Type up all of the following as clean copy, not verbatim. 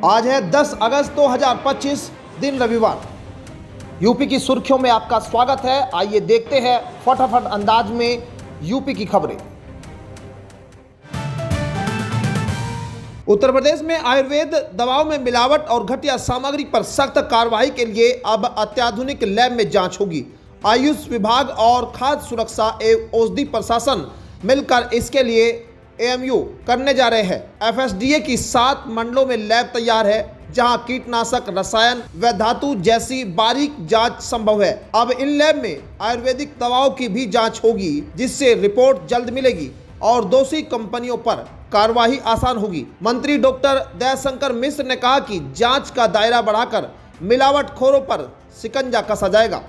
आज है 10 अगस्त 2025 दिन रविवार। यूपी की सुर्खियों में आपका स्वागत है। आइए देखते हैं फटाफट अंदाज में यूपी की खबरें। उत्तर प्रदेश में आयुर्वेद दवाओं में मिलावट और घटिया सामग्री पर सख्त कार्रवाई के लिए अब अत्याधुनिक लैब में जांच होगी। आयुष विभाग और खाद्य सुरक्षा एवं औषधि प्रशासन मिलकर इसके लिए एएमयू करने जा रहे हैं। एफएसडीए की 7 मंडलों में लैब तैयार है, जहां कीटनाशक, रसायन व धातु जैसी बारीक जांच संभव है। अब इन लैब में आयुर्वेदिक दवाओं की भी जांच होगी, जिससे रिपोर्ट जल्द मिलेगी और दोषी कंपनियों पर कार्रवाई आसान होगी। मंत्री डॉक्टर दयाशंकर मिश्र ने कहा कि जांच का दायरा बढ़ाकर मिलावटखोरों पर शिकंजा कसा जाएगा।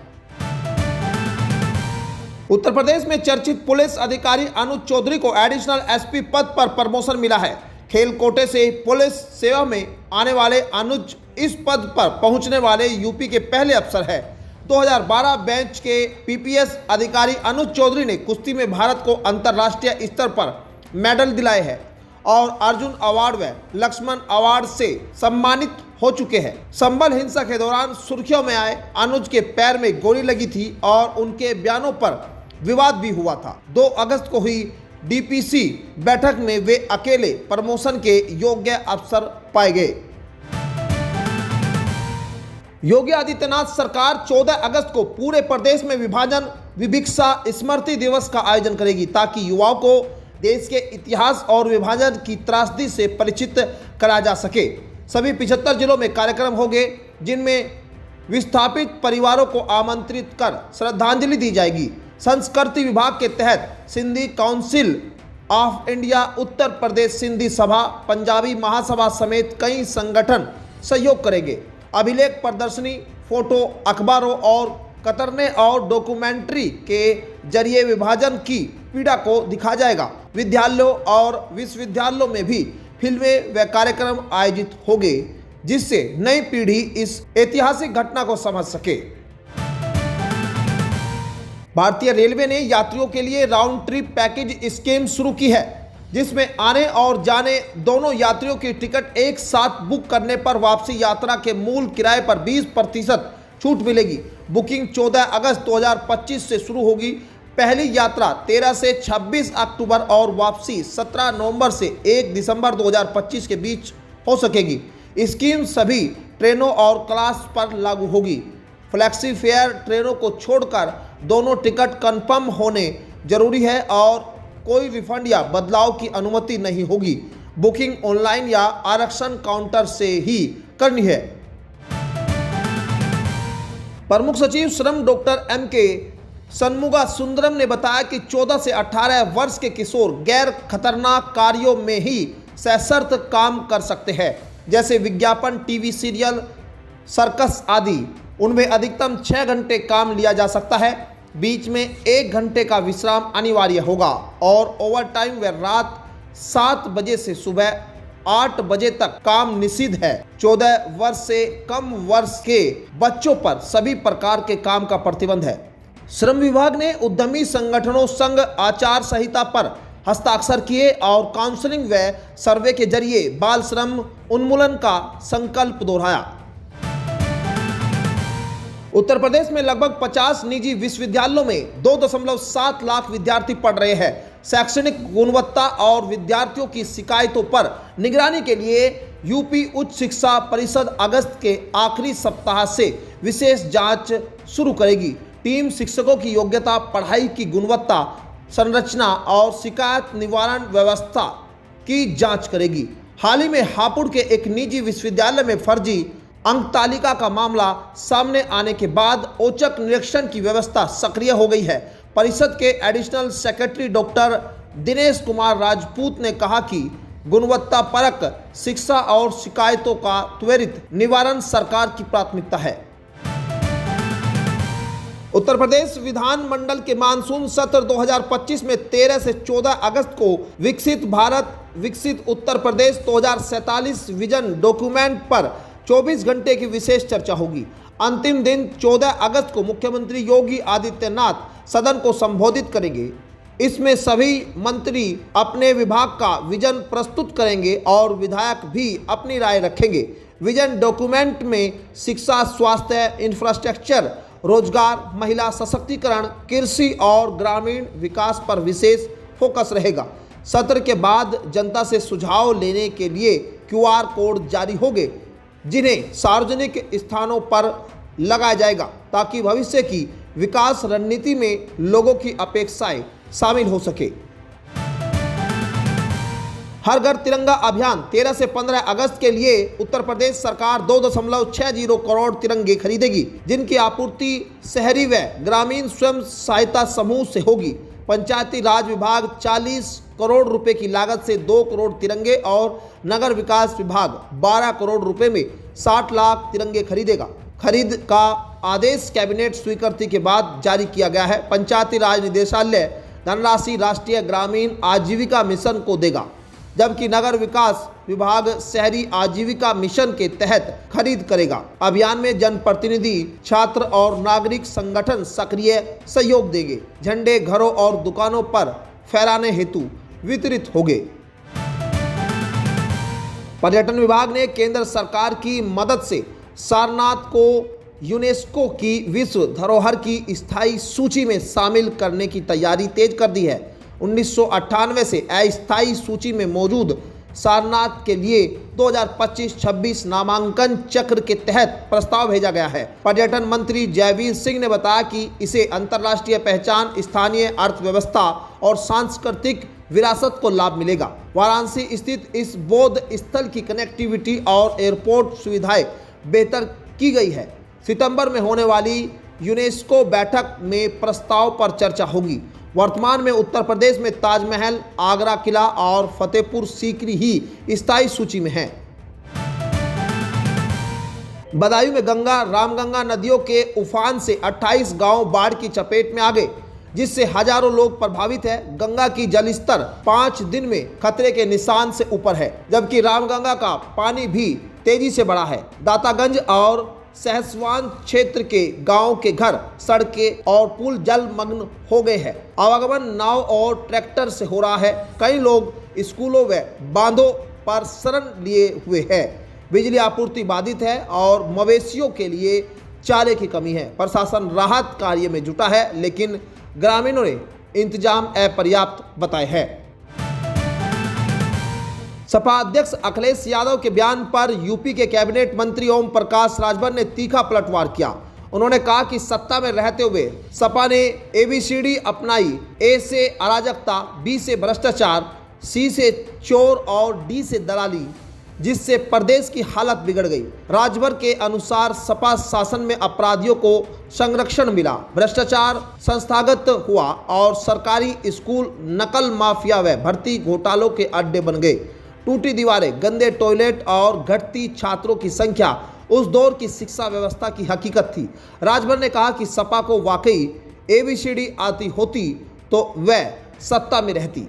उत्तर प्रदेश में चर्चित पुलिस अधिकारी अनुज चौधरी को एडिशनल एसपी पद पर प्रमोशन मिला है। खेल कोटे से पुलिस सेवा में आने वाले अनुज इस पद पर पहुंचने वाले यूपी के पहले अफसर है। 2012 बैच के पीपीएस अधिकारी अनुज चौधरी ने कुश्ती में भारत को अंतर्राष्ट्रीय स्तर पर मेडल दिलाए हैं और अर्जुन अवार्ड व लक्ष्मण अवार्ड से सम्मानित हो चुके हैं। संभल हिंसा के दौरान सुर्खियों में आए अनुज के पैर में गोली लगी थी और उनके बयानों पर विवाद भी हुआ था। 2 अगस्त को हुई डीपीसी बैठक में वे अकेले प्रमोशन के योग्य अफसर पाए गए। योगी आदित्यनाथ सरकार 14 अगस्त को पूरे प्रदेश में विभाजन विभिक्षा स्मृति दिवस का आयोजन करेगी, ताकि युवाओं को देश के इतिहास और विभाजन की त्रासदी से परिचित कराया जा सके। सभी 75 जिलों में कार्यक्रम होंगे, जिनमें विस्थापित परिवारों को आमंत्रित कर श्रद्धांजलि दी जाएगी। संस्कृति विभाग के तहत Sindhi council of India, Uttar Pradesh Sindhi सभा, पंजाबी महासभा समेत कई संगठन सहयोग करेंगे। अभिलेख प्रदर्शनी, फोटो, अखबारों और कतरने और डॉक्यूमेंट्री के जरिए विभाजन की पीड़ा को दिखाया जाएगा। विद्यालयों और विश्वविद्यालयों में भी फिल्में व कार्यक्रम आयोजित होंगे, जिससे नई पीढ़ी इस ऐतिहासिक घटना को समझ सके। भारतीय रेलवे ने यात्रियों के लिए राउंड ट्रिप पैकेज स्कीम शुरू की है, जिसमें आने और जाने दोनों यात्रियों की टिकट एक साथ बुक करने पर वापसी यात्रा के मूल किराए पर 20% छूट मिलेगी। बुकिंग 14 अगस्त 2025 से शुरू होगी। पहली यात्रा 13 से 26 अक्टूबर और वापसी 17 नवंबर से 1 दिसंबर 2025 के बीच हो सकेगी। स्कीम सभी ट्रेनों और क्लास पर लागू होगी। फ्लैक्सी फेयर ट्रेनों को छोड़कर दोनों टिकट कंफर्म होने जरूरी है और कोई रिफंड या बदलाव की अनुमति नहीं होगी। बुकिंग ऑनलाइन या आरक्षण काउंटर से ही करनी है। प्रमुख सचिव श्रम डॉक्टर एम.के. सन्मुगा सुंदरम ने बताया कि 14 से 18 वर्ष के किशोर गैर खतरनाक कार्यों में ही सशर्त काम कर सकते हैं, जैसे विज्ञापन, टीवी सीरियल, सर्कस आदि। उनमें अधिकतम 6 घंटे काम लिया जा सकता है। बीच में 1 घंटे का विश्राम अनिवार्य होगा और ओवरटाइम व रात 7 बजे से सुबह 8 बजे तक काम निषिद्ध है। 14 वर्ष से कम वर्ष के बच्चों पर सभी प्रकार के काम का प्रतिबंध है। श्रम विभाग ने उद्यमी संगठनों संघ आचार संहिता पर हस्ताक्षर किए और काउंसलिंग व सर्वे के जरिए बाल श्रम उन्मूलन का संकल्प दोहराया। उत्तर प्रदेश में लगभग 50 निजी विश्वविद्यालयों में 2.7 लाख विद्यार्थी पढ़ रहे हैं। शैक्षणिक गुणवत्ता और विद्यार्थियों की शिकायतों पर निगरानी के लिए यूपी उच्च शिक्षा परिषद अगस्त के आखिरी सप्ताह से विशेष जांच शुरू करेगी। टीम शिक्षकों की योग्यता, पढ़ाई की गुणवत्ता, संरचना और शिकायत निवारण व्यवस्था की जांच करेगी। हाल ही में हापुड़ के एक निजी विश्वविद्यालय में फर्जी अंक तालिका का मामला सामने आने के बाद औचक निरीक्षण की व्यवस्था सक्रिय हो गई है। परिषद के additional secretary doctor Dinesh Kumar Rajput ने कहा कि गुणवत्तापरक शिक्षा और शिकायतों का त्वरित निवारण सरकार की प्राथमिकता है। उत्तर प्रदेश विधानमंडल के मानसून सत्र 2025 में 13 से 14 अगस्त को विकसित भारत विकसित उत्तर प्रदेश 2047 विजन डॉक्यूमेंट पर 24 घंटे की विशेष चर्चा होगी। अंतिम दिन 14 अगस्त को मुख्यमंत्री योगी आदित्यनाथ सदन को संबोधित करेंगे। इसमें सभी मंत्री अपने विभाग का विजन प्रस्तुत करेंगे और विधायक भी अपनी राय रखेंगे। विजन डॉक्यूमेंट में शिक्षा, स्वास्थ्य, इंफ्रास्ट्रक्चर, रोजगार, महिला सशक्तिकरण, कृषि और ग्रामीण विकास पर विशेष फोकस रहेगा। सत्र के बाद जनता से सुझाव लेने के लिए QR कोड जारी होंगे, जिन्हें सार्वजनिक स्थानों पर लगाया जाएगा ताकि भविष्य की विकास रणनीति में लोगों की अपेक्षाएं शामिल हो सके। हर घर तिरंगा अभियान 13 से 15 अगस्त के लिए उत्तर प्रदेश सरकार 2.60 करोड़ तिरंगे खरीदेगी, जिनकी आपूर्ति शहरी व ग्रामीण स्वयं सहायता समूह से होगी। पंचायती राज विभाग 40 करोड़ रुपए की लागत से 2 करोड़ तिरंगे और नगर विकास विभाग 12 करोड़ रुपए में 60 लाख तिरंगे खरीदेगा। खरीद का आदेश कैबिनेट स्वीकृति के बाद जारी किया गया है। पंचायती राज निदेशालय धनराशि राष्ट्रीय ग्रामीण आजीविका मिशन को देगा, जबकि नगर विकास विभाग शहरी आजीविका मिशन के तहत खरीद करेगा। अभियान में जनप्रतिनिधि, छात्र और नागरिक संगठन सक्रिय सहयोग देंगे। झंडे घरों और दुकानों पर फहराने हेतु वितरित होंगे। पर्यटन विभाग ने केंद्र सरकार की मदद से सारनाथ को यूनेस्को की विश्व धरोहर की स्थायी सूची में शामिल करने की तैयारी तेज कर दी है। 1998 से अस्थायी सूची में मौजूद सारनाथ के लिए 2025-26 नामांकन चक्र के तहत प्रस्ताव भेजा गया है। पर्यटन मंत्री जयवीर सिंह ने बताया कि इसे अंतर्राष्ट्रीय पहचान, स्थानीय अर्थव्यवस्था और सांस्कृतिक विरासत को लाभ मिलेगा। वाराणसी स्थित इस बौद्ध स्थल की कनेक्टिविटी और एयरपोर्ट सुविधाएं बेहतर की गई है। सितंबर में होने वाली यूनेस्को बैठक में प्रस्ताव पर चर्चा होगी। वर्तमान में उत्तर प्रदेश में ताजमहल, आगरा किला और फतेहपुर सीकरी ही स्थायी सूची में हैं। बदायूं में गंगा, रामगंगा नदियों के उफान से 28 गांव बाढ़ की चपेट में आ गए, जिससे हजारों लोग प्रभावित है। गंगा की जलस्तर 5 दिन में खतरे के निशान से ऊपर है, जबकि रामगंगा का पानी भी तेजी से बढ़ा है। दातागंज और सहसवान क्षेत्र के गांव के घर, सड़कें और पुल जलमग्न हो गए हैं। आवागमन नाव और ट्रैक्टर से हो रहा है। कई लोग स्कूलों व बांधों पर शरण लिए हुए हैं। बिजली आपूर्ति बाधित है और मवेशियों के लिए चारे की कमी है। प्रशासन राहत कार्य में जुटा है, लेकिन ग्रामीणों ने इंतजाम अपर्याप्त बताए हैं। सपा अध्यक्ष अखिलेश यादव के बयान पर यूपी के कैबिनेट मंत्री ओम प्रकाश राजभर ने तीखा पलटवार किया। उन्होंने कहा कि सत्ता में रहते हुए सपा ने ABCD अपनाई। A से अराजकता, B से भ्रष्टाचार, C से चोर और D से दलाली, जिससे प्रदेश की हालत बिगड़ गई। राजभर के अनुसार सपा शासन में अपराधियों को संरक्षण मिला, भ्रष्टाचार संस्थागत हुआ और सरकारी स्कूल नकल माफिया व भर्ती घोटालों के अड्डे बन गए। टूटी दीवारें, गंदे टॉयलेट और घटती छात्रों की संख्या उस दौर की शिक्षा व्यवस्था की हकीकत थी। राजभर ने कहा कि सपा को वाकई ABCD आती होती तो वह सत्ता में रहती।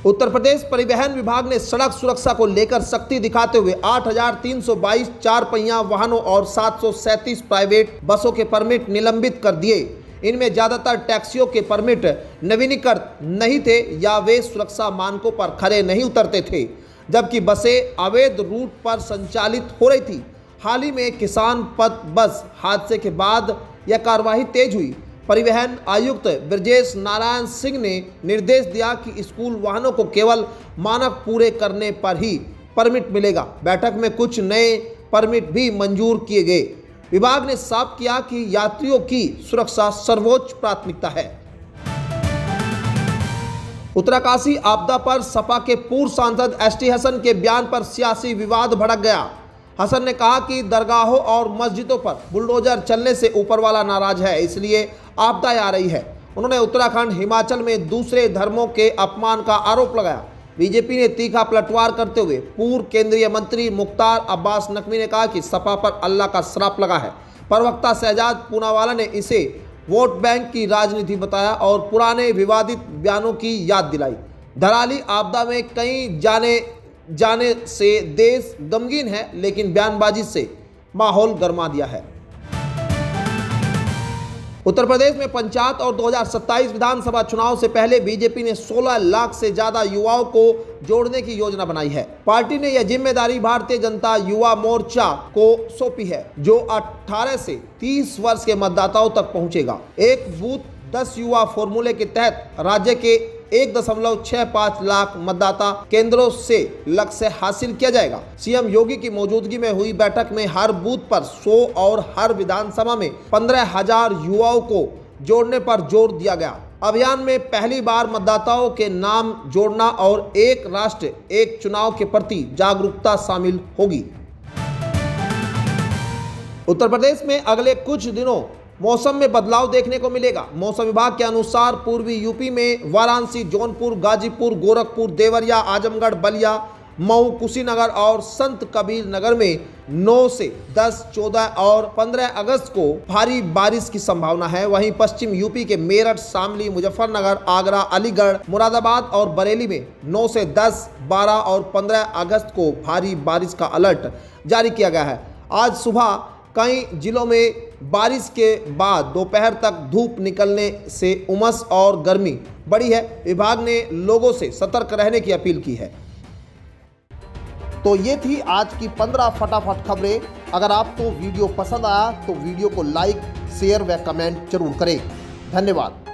उत्तर प्रदेश परिवहन विभाग ने सड़क सुरक्षा को लेकर सख्ती दिखाते हुए 8,322 चार पहिया वाहनों और 737 प्राइवेट बसों के परमिट निलंबित कर दिए। इनमें ज़्यादातर टैक्सियों के परमिट नवीनीकृत नहीं थे या वे सुरक्षा मानकों पर खरे नहीं उतरते थे, जबकि बसें अवैध रूट पर संचालित हो रही थी। हाल ही में किसान पथ बस हादसे के बाद यह कार्रवाई तेज हुई। परिवहन आयुक्त ब्रजेश नारायण सिंह ने निर्देश दिया कि स्कूल वाहनों को केवल मानक पूरे करने पर ही परमिट मिलेगा। बैठक में कुछ नए परमिट भी मंजूर किए गए। विभाग ने साफ किया कि यात्रियों की सुरक्षा सर्वोच्च प्राथमिकता है। उत्तरकाशी आपदा पर सपा के पूर्व सांसद ST हसन के बयान पर सियासी विवाद भड़क गया। हसन ने कहा कि दरगाहों और मस्जिदों पर बुलडोजर चलने से ऊपर वाला नाराज है, इसलिए आपदाएं आ रही है। उन्होंने उत्तराखंड, हिमाचल में दूसरे धर्मों के अपमान का आरोप लगाया। बीजेपी ने तीखा पलटवार करते हुए पूर्व केंद्रीय मंत्री मुख्तार अब्बास नकवी ने कहा कि सपा पर अल्लाह का श्राप लगा है। प्रवक्ता शहजाद पूनावाला ने इसे वोट बैंक की राजनीति बताया और पुराने विवादित बयानों की याद दिलाई। धराली आपदा में कई जाने से देश गमगीन है, लेकिन बयानबाजी से माहौल गर्मा दिया है। उत्तर प्रदेश में पंचायत और 2027 विधानसभा चुनाव से पहले बीजेपी ने 16 लाख से ज्यादा युवाओं को जोड़ने की योजना बनाई है। पार्टी ने यह जिम्मेदारी भारतीय जनता युवा मोर्चा को सौंपी है, जो 18 से 30 वर्ष के मतदाताओं तक पहुंचेगा। एक बूथ 10 युवा फॉर्मूले के तहत राज्य के 1.65 लाख मतदाता केंद्रों से लक्ष्य हासिल किया जाएगा। सीएम योगी की मौजूदगी में हुई बैठक में हर बूथ पर 100 और हर विधानसभा में 15,000 युवाओं को जोड़ने पर जोर दिया गया। अभियान में पहली बार मतदाताओं के नाम जोड़ना और एक राष्ट्र एक चुनाव के प्रति जागरूकता शामिल होगी। उत्तर प्रदेश में अगले कुछ दिनों मौसम में बदलाव देखने को मिलेगा। मौसम विभाग के अनुसार पूर्वी यूपी में वाराणसी, जौनपुर, गाजीपुर, गोरखपुर, देवरिया, आजमगढ़, बलिया, मऊ, कुशीनगर और संत कबीर नगर में 9 से 10, 14 और 15 अगस्त को भारी बारिश की संभावना है। वहीं पश्चिम यूपी के मेरठ, शामली, मुजफ्फरनगर, आगरा, अलीगढ़, मुरादाबाद और बरेली में 9 से 10, 12 और 15 अगस्त को भारी बारिश का अलर्ट जारी किया गया है। आज सुबह कई जिलों में बारिश के बाद दोपहर तक धूप निकलने से उमस और गर्मी बढ़ी है। विभाग ने लोगों से सतर्क रहने की अपील की है। तो ये थी आज की 15 फटाफट खबरें। अगर आपको वीडियो पसंद आया तो वीडियो को लाइक, शेयर व कमेंट जरूर करें। धन्यवाद।